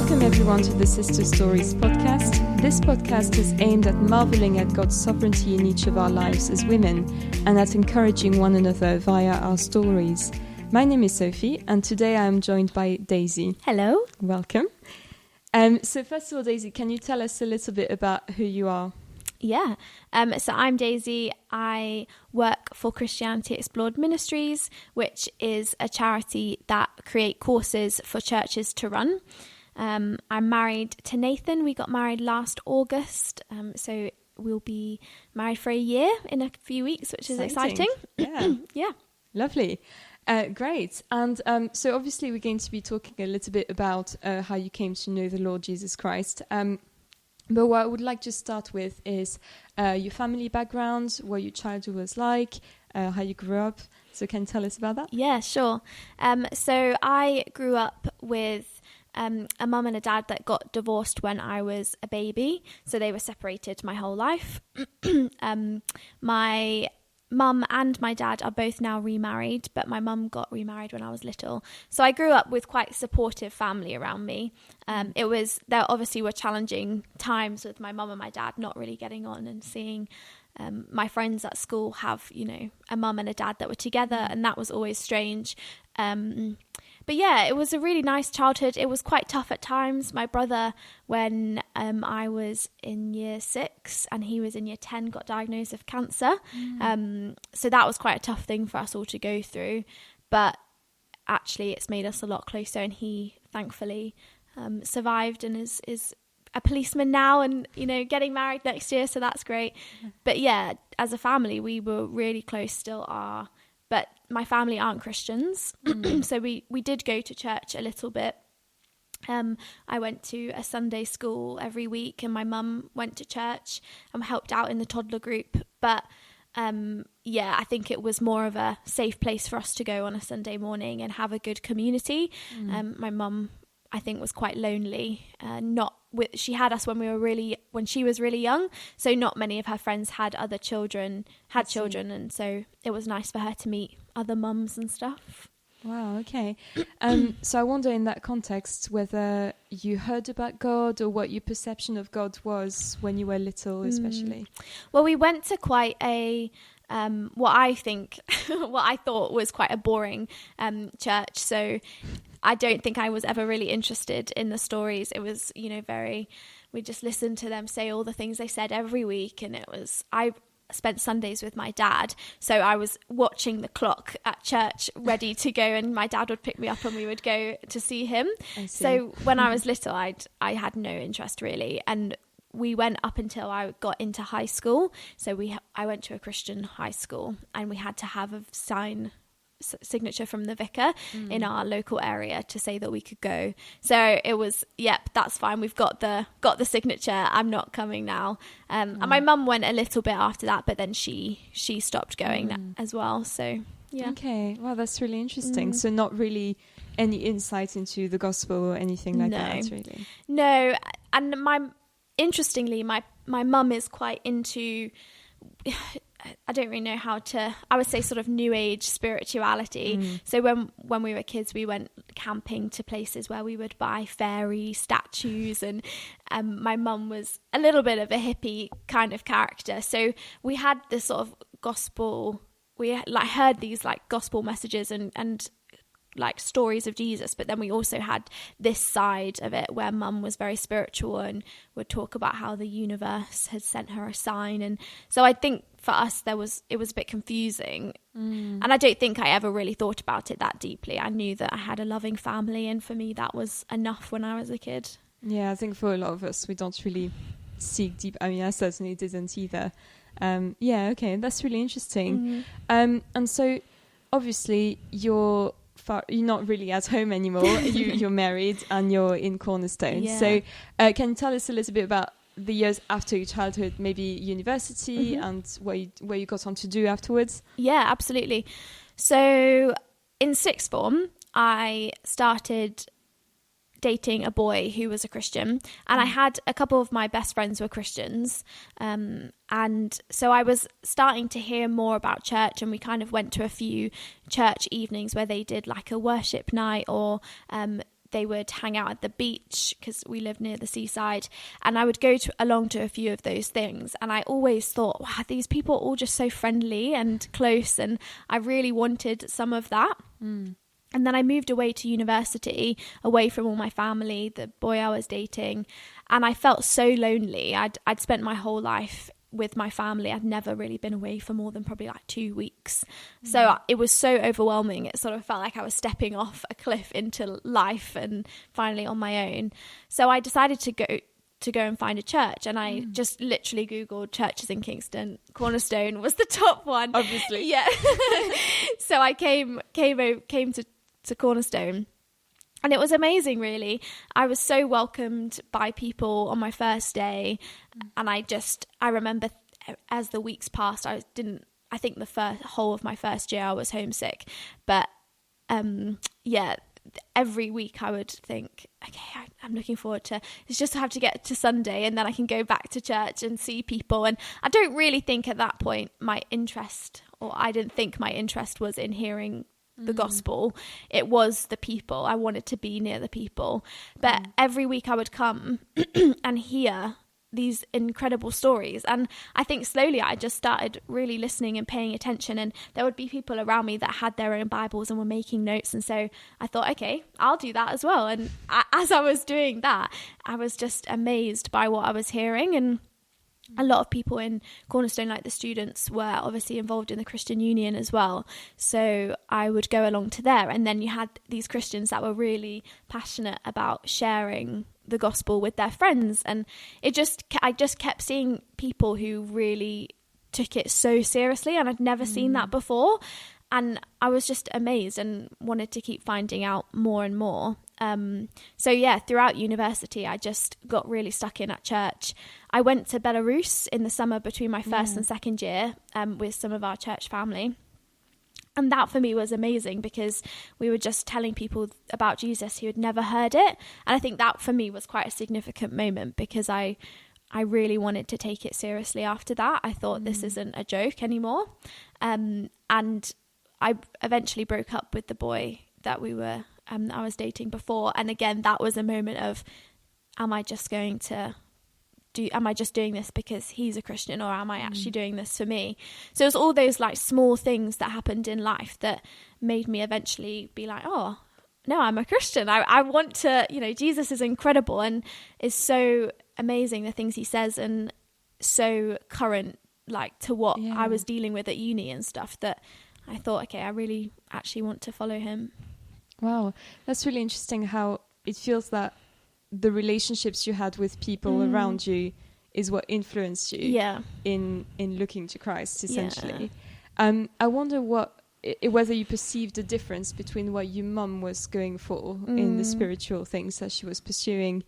Welcome everyone to the Sister Stories podcast. This podcast is aimed at marveling at God's sovereignty in each of our lives as women and at encouraging one another via our stories. My name is Sophie and today I am joined by Daisy. Hello. Welcome. So first of all, Daisy, can you tell us a little bit about who you are? Yeah. So I'm Daisy. I work for Christianity Explored Ministries, which is a charity that create courses for churches to run. I'm married to Nathan. We got married last August. So we'll be married for a year in a few weeks, which is exciting. Yeah. Yeah. Lovely. Great. And so obviously we're going to be talking a little bit about how you came to know the Lord Jesus Christ. But what I would like to start with is your family background, what your childhood was like, how you grew up. So can you tell us about that? Yeah, sure. So I grew up with a mum and a dad that got divorced when I was a baby. So they were separated my whole life. My mum and my dad are both now remarried, but my mum got remarried when I was little. So I grew up with quite a supportive family around me. There obviously were challenging times with my mum and my dad not really getting on and seeing my friends at school have, a mum and a dad that were together, and that was always strange. But yeah, it was a really nice childhood. It was quite tough at times. My brother, when I was in year 6 and he was in year 10, got diagnosed with cancer. So that was quite a tough thing for us all to go through. But actually, it's made us a lot closer, and he thankfully survived and is a policeman now and, getting married next year. So that's great. But yeah, as a family, we were really close, still are. But my family aren't Christians, so we did go to church a little bit. I went to a Sunday school every week, and my mum went to church and helped out in the toddler group. But I think it was more of a safe place for us to go on a Sunday morning and have a good community. My mum, I think, was quite lonely. She had us when she was really young, so not many of her friends had children, and so it was nice for her to meet other mums and stuff. Wow, okay. So I wonder in that context whether you heard about God or what your perception of God was when you were little, especially. Well, we went to quite a what I thought was quite a boring church. So I don't think I was ever really interested in the stories. It was, we just listened to them say all the things they said every week. And I spent Sundays with my dad. So I was watching the clock at church ready to go, and my dad would pick me up and we would go to see him. So when I was little, I had no interest really. And we went up until I got into high school. So I went to a Christian high school, and we had to have a signature from the vicar in our local area to say that we could go. So it was, that's fine, we've got the signature, I'm not coming now. And my mum went a little bit after that, but then she stopped going as well. So yeah. Okay, well, that's really interesting. So not really any insight into the gospel or anything like that, really? No. And interestingly, my mum is quite into, I don't really know I would say sort of new age spirituality. So when we were kids, we went camping to places where we would buy fairy statues, and my mum was a little bit of a hippie kind of character. So we had this sort of gospel, we heard these gospel messages and stories of Jesus, but then we also had this side of it where mum was very spiritual and would talk about how the universe had sent her a sign. And so I think for us it was a bit confusing, and I don't think I ever really thought about it that deeply. I knew that I had a loving family, and for me that was enough when I was a kid. Yeah, I think for a lot of us we don't really seek deep. I mean, I certainly didn't either. Okay, that's really interesting. And so obviously you're not really at home anymore. You're married and you're in Cornerstone. So can you tell us a little bit about the years after your childhood, maybe university, and where you got on to do afterwards? Yeah, absolutely. So in sixth form, I started dating a boy who was a Christian, and I had a couple of my best friends were Christians, and so I was starting to hear more about church, and we kind of went to a few church evenings where they did a worship night, or they would hang out at the beach because we live near the seaside, and I would go along to a few of those things, and I always thought, wow, these people are all just so friendly and close, and I really wanted some of that. And then I moved away to university, away from all my family, the boy I was dating, and I felt so lonely. I'd spent my whole life with my family. I'd never really been away for more than probably like 2 weeks. So it was so overwhelming. It sort of felt like I was stepping off a cliff into life and finally on my own. So I decided to go and find a church, and I just literally Googled churches in Kingston. Cornerstone was the top one. Obviously. Yeah. So I came to Cornerstone. And it was amazing, really. I was so welcomed by people on my first day. And I remember as the weeks passed, I think the whole of my first year I was homesick. But every week I would think, okay, I'm looking forward to, it's just to have to get to Sunday and then I can go back to church and see people. And I don't really think at that point I didn't think my interest was in hearing the gospel. It was the people. I wanted to be near the people. But every week I would come and hear these incredible stories, and I think slowly I just started really listening and paying attention, and there would be people around me that had their own Bibles and were making notes, and so I thought, okay, I'll do that as well. And as I was doing that, I was just amazed by what I was hearing. And a lot of people in Cornerstone, like the students, were obviously involved in the Christian Union as well. So I would go along to there. And then you had these Christians that were really passionate about sharing the gospel with their friends. And I just kept seeing people who really took it so seriously. And I'd never seen that before. And I was just amazed and wanted to keep finding out more and more. Throughout university, I just got really stuck in at church. I went to Belarus in the summer between my first and second year with some of our church family. And that for me was amazing because we were just telling people about Jesus who had never heard it. And I think that for me was quite a significant moment because I really wanted to take it seriously after that. I thought this isn't a joke anymore. And I eventually broke up with the boy that I was dating before. And again, that was a moment of, am I just doing this because he's a Christian, or am I actually doing this for me? So it was all those like small things that happened in life that made me eventually be like, oh no, I'm a Christian. I want to, Jesus is incredible and is so amazing, the things he says, and so current, like to what I was dealing with at uni and stuff, that I thought, okay, I really actually want to follow him. Wow, that's really interesting how it feels that the relationships you had with people around you is what influenced you in looking to Christ, essentially. I wonder whether you perceived a difference between what your mum was going for in the spiritual things that she was pursuing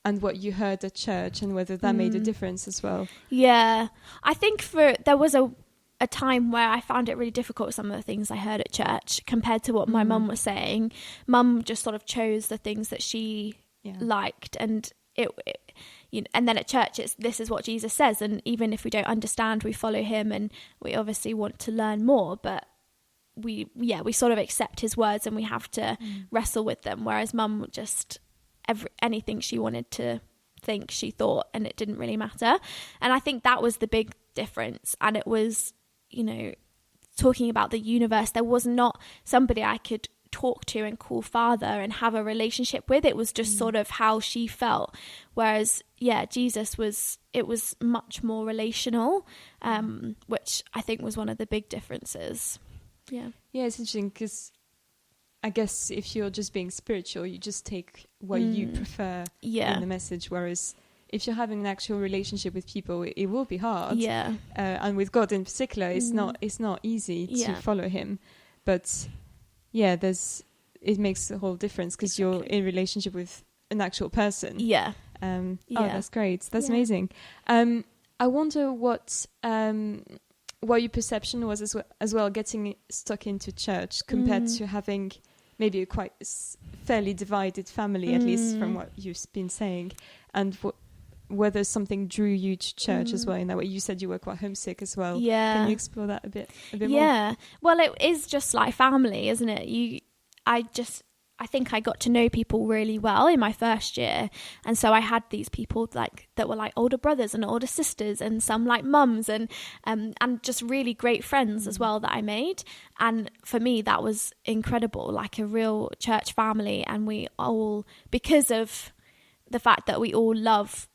and what you heard at church, and whether that made a difference as well. Yeah, I think there was a time where I found it really difficult, some of the things I heard at church compared to what my mum was saying. Mum just sort of chose the things that she liked, and and then at church this is what Jesus says, and even if we don't understand, we follow him, and we obviously want to learn more, but we sort of accept his words and we have to wrestle with them, whereas mum just anything she wanted to think, she thought, and it didn't really matter. And I think that was the big difference. And it was, talking about the universe, there was not somebody I could talk to and call father and have a relationship with. It was just sort of how she felt, whereas Jesus was much more relational, which I think was one of the big differences. It's interesting because I guess if you're just being spiritual, you just take what you prefer in the message, whereas if you're having an actual relationship with people, it will be hard. And with God in particular, it's not easy to follow him. But it makes a whole difference because you're in relationship with an actual person. Oh, that's great. That's amazing. I wonder what your perception was as well getting stuck into church compared to having maybe a quite fairly divided family, at least from what you've been saying, and whether something drew you to church as well in that way. You said you were quite homesick as well. Can you explore that a bit more? Well, it is just like family, isn't it? I think I got to know people really well in my first year. And so I had these people like that were like older brothers and older sisters, and some like mums, and just really great friends as well that I made. And for me, that was incredible, like a real church family. And we all, because of the fact that we all love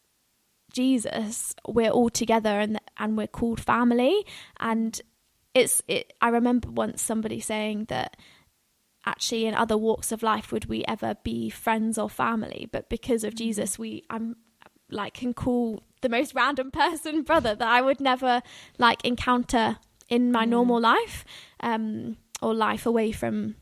Jesus, we're all together and we're called family. And I remember once somebody saying that actually in other walks of life would we ever be friends or family, but because of Jesus I'm like can call the most random person brother that I would never like encounter in my normal life, or life away from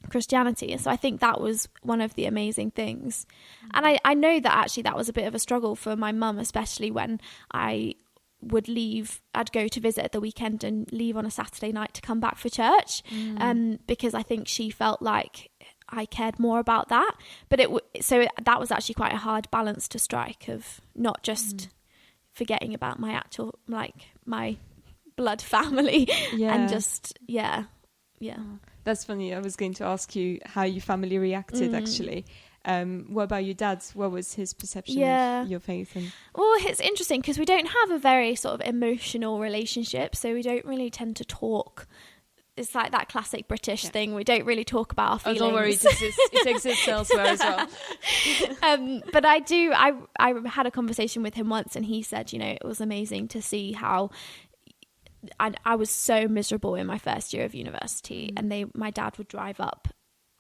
Christianity. And so I think that was one of the amazing things. And I know that actually that was a bit of a struggle for my mum, especially when I would leave. I'd go to visit at the weekend and leave on a Saturday night to come back for church, because I think she felt like I cared more about that. But so that was actually quite a hard balance to strike, of not just forgetting about my actual, like my blood family, and just That's funny. I was going to ask you how your family reacted actually. What about your dad? What was his perception of your faith? Well, it's interesting because we don't have a very sort of emotional relationship, so we don't really tend to talk. It's like that classic British thing. We don't really talk about our feelings. Oh, don't worry, it exists elsewhere as well. But I had a conversation with him once, and he said, it was amazing to see how I was so miserable in my first year of university, and my dad would drive up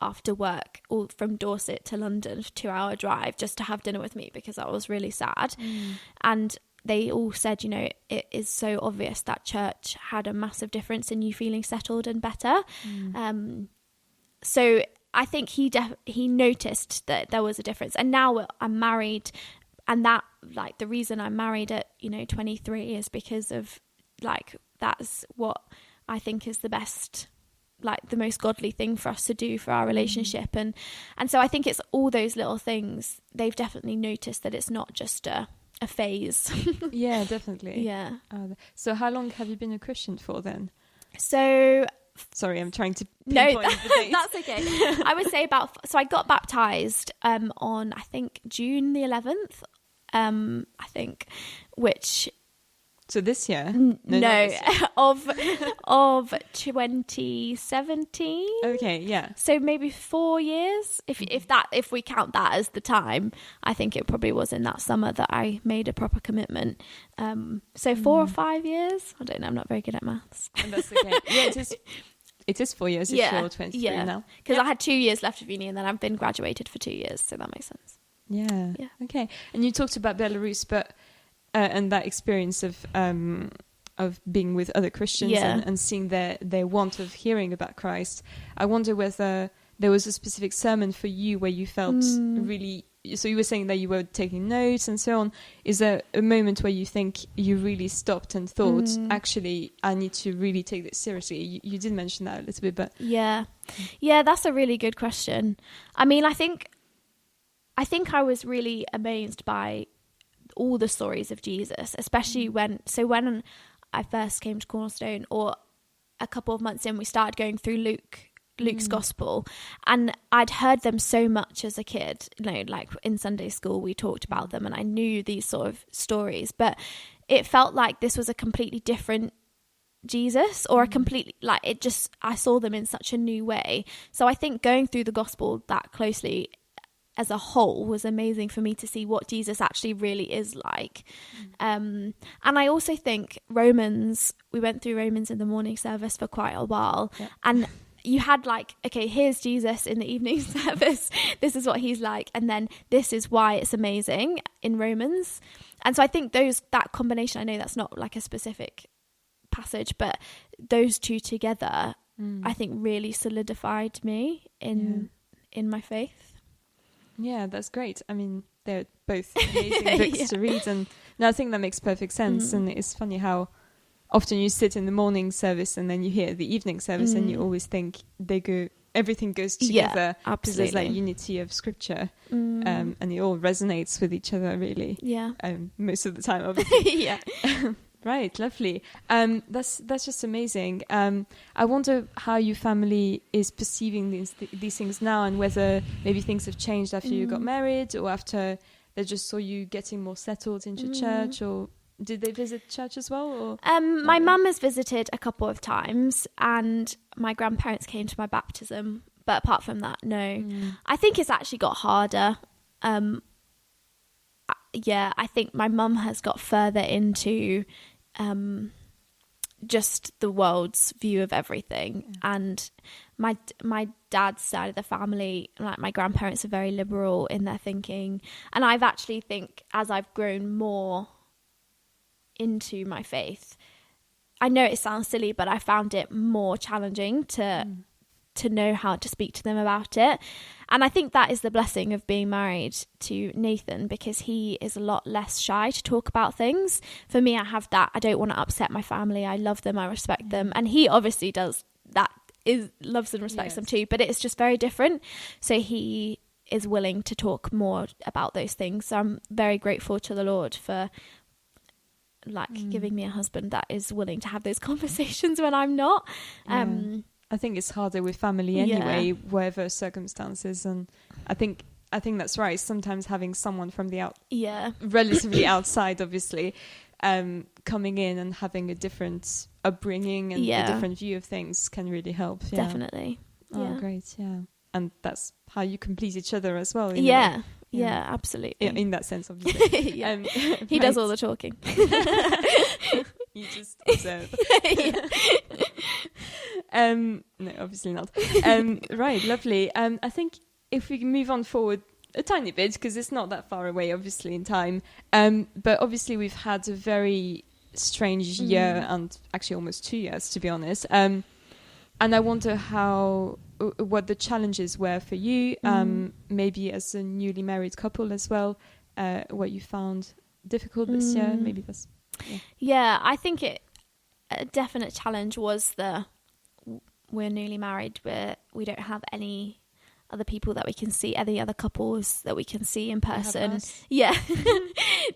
after work, all from Dorset to London, 2-hour drive, just to have dinner with me because I was really sad. And they all said, it is so obvious that church had a massive difference in you feeling settled and better. So I think he noticed that there was a difference. And now I'm married, and that, like, the reason I'm married at 23 is because of, like, that's what I think is the best, like the most godly thing for us to do for our relationship. And so I think it's all those little things. They've definitely noticed that it's not just a phase. Yeah, definitely. Yeah. So how long have you been a Christian for then? So sorry, I'm trying to pinpoint the dates. That's okay. I would say so I got baptized on, I think, June the 11th, I think, which... So this year? No, of 2017. Okay, yeah. So maybe 4 years, if we count that as the time. I think it probably was in that summer that I made a proper commitment. So 4 or 5 years. I don't know. I'm not very good at maths. And that's okay. Yeah, it is 4 years if you're 23 now. Because I had 2 years left of uni, and then I've been graduated for 2 years, so that makes sense. Yeah. Okay. And you talked about Belarus, but and that experience of being with other Christians and seeing their want of hearing about Christ. I wonder whether there was a specific sermon for you where you felt really... So you were saying that you were taking notes and so on. Is there a moment where you think you really stopped and thought, actually, I need to really take this seriously? You did mention that a little bit, but... Yeah, that's a really good question. I mean, I think I was really amazed by all the stories of Jesus, especially when I first came to Cornerstone, or a couple of months in, we started going through Luke's gospel, and I'd heard them so much as a kid, like in Sunday school we talked about them, and I knew these sort of stories, but it felt like this was a completely different Jesus, or a completely, like, it just, I saw them in such a new way. So I think going through the gospel that closely as a whole was amazing for me to see what Jesus actually really is like. And I also think Romans, we went through Romans in the morning service for quite a while, and you had like, okay, here's Jesus in the evening service, this is what he's like, and then this is why it's amazing in Romans. And so I think that combination, I know that's not like a specific passage, but those two together I think really solidified me in my faith. Yeah, that's great. I mean, they're both amazing books to read, and I think that makes perfect sense. And it's funny how often you sit in the morning service and then you hear the evening service, and you always think everything goes together, because there's like unity of scripture, and it all resonates with each other, really. Yeah. Most of the time, obviously. Right, lovely. That's just amazing. I wonder how your family is perceiving these things now, and whether maybe things have changed after you got married, or after they just saw you getting more settled into church, or did they visit church as well? Or my mum has visited a couple of times, and my grandparents came to my baptism. But apart from that, no. I think it's actually got harder. I think my mum has got further into just the world's view of everything, and my dad's side of the family, like my grandparents, are very liberal in their thinking, and I've actually think as I've grown more into my faith, I know it sounds silly, but I found it more challenging to know how to speak to them about it. And I think that is the blessing of being married to Nathan, because he is a lot less shy to talk about things. For me, I have that. I don't want to upset my family. I love them. I respect them. And he obviously does that, loves and respects them too, but it's just very different. So he is willing to talk more about those things. So I'm very grateful to the Lord for giving me a husband that is willing to have those conversations when I'm not. I think it's harder with family anyway, whatever circumstances, and I think that's right. Sometimes having someone from the relatively outside, obviously, coming in and having a different upbringing and a different view of things can really help. Yeah. Definitely. Oh, great! Yeah, and that's how you complete each other as well. Yeah, absolutely. In that sense, obviously. He does all the talking. You just observe. No, obviously not. Right, lovely. I think if we can move on forward a tiny bit, because it's not that far away, obviously, in time. But obviously, we've had a very strange year, and actually almost 2 years, to be honest. And I wonder what the challenges were for you, maybe as a newly married couple as well, what you found difficult this year. Maybe that's... I think a definite challenge was we're newly married, we don't have any other people that we can see, any other couples that we can see in person.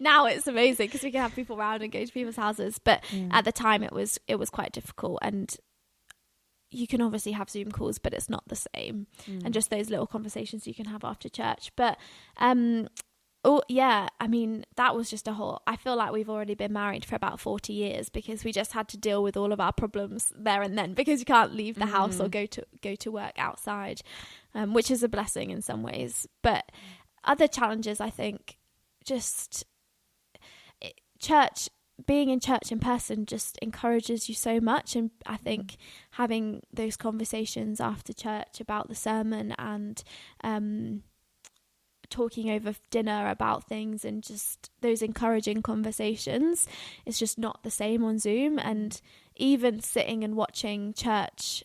Now it's amazing because we can have people around and go to people's houses, but at the time it was quite difficult. And you can obviously have Zoom calls, but it's not the same, and just those little conversations you can have after church. But I mean, that was just I feel like we've already been married for about 40 years because we just had to deal with all of our problems there and then, because you can't leave the house or go to work outside, which is a blessing in some ways. But other challenges, I think, just being in church in person just encourages you so much. And I think having those conversations after church about the sermon and talking over dinner about things and just those encouraging conversations is just not the same on Zoom. And even sitting and watching church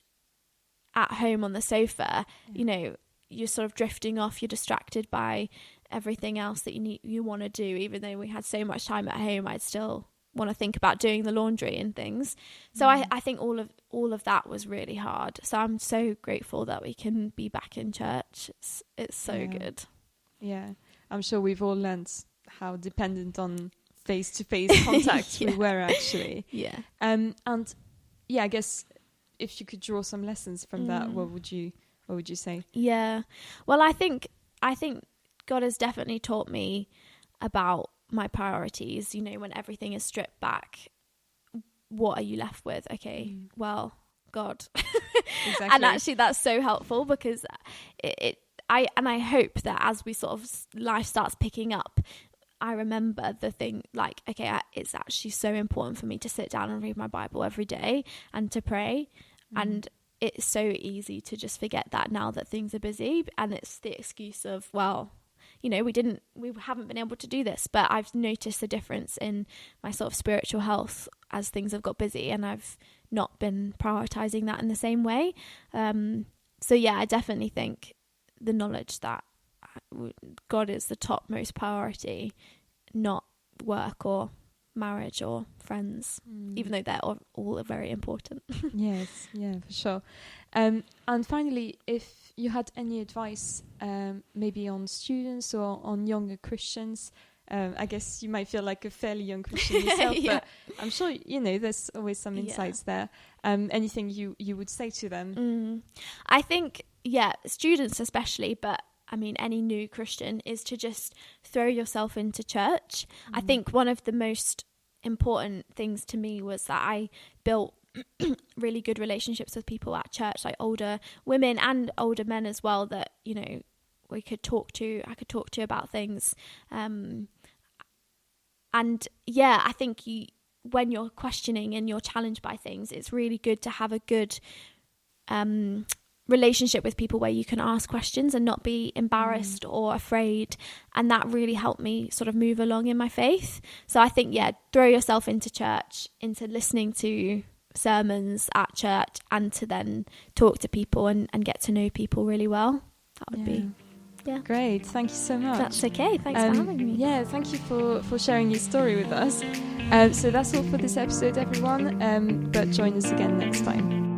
at home on the sofa, you're sort of drifting off, you're distracted by everything else that you want to do. Even though we had so much time at home, I'd still want to think about doing the laundry and things. So I think all of that was really hard. So I'm so grateful that we can be back in church. It's so good. Yeah, I'm sure we've all learned how dependent on face-to-face contact we were actually. Yeah. And I guess if you could draw some lessons from that, what would you say? Yeah. Well, I think God has definitely taught me about my priorities. When everything is stripped back, what are you left with? Okay, well, God. Exactly. And actually that's so helpful, because I hope that as we sort of life starts picking up, I remember the thing like, okay, it's actually so important for me to sit down and read my Bible every day and to pray. And it's so easy to just forget that now that things are busy, and it's the excuse of, well, we haven't been able to do this. But I've noticed a difference in my sort of spiritual health as things have got busy, and I've not been prioritizing that in the same way. So I definitely think the knowledge that God is the topmost priority, not work or marriage or friends, even though they're all very important. Yes, for sure. And finally, if you had any advice maybe on students or on younger Christians I guess you might feel like a fairly young Christian yourself, Yeah. but I'm sure, there's always some insights there. Anything you would say to them? I think, students especially, but I mean, any new Christian, is to just throw yourself into church. I think one of the most important things to me was that I built really good relationships with people at church, like older women and older men as well, that, I could talk to about things. And I think when you're questioning and you're challenged by things, it's really good to have a good relationship with people where you can ask questions and not be embarrassed or afraid. And that really helped me sort of move along in my faith. So I think, throw yourself into church, into listening to sermons at church, and to then talk to people and get to know people really well. That would be great. Thank you so much. That's okay. Thanks for having me. Thank you for sharing your story with us. So that's all for this episode, everyone, but join us again next time.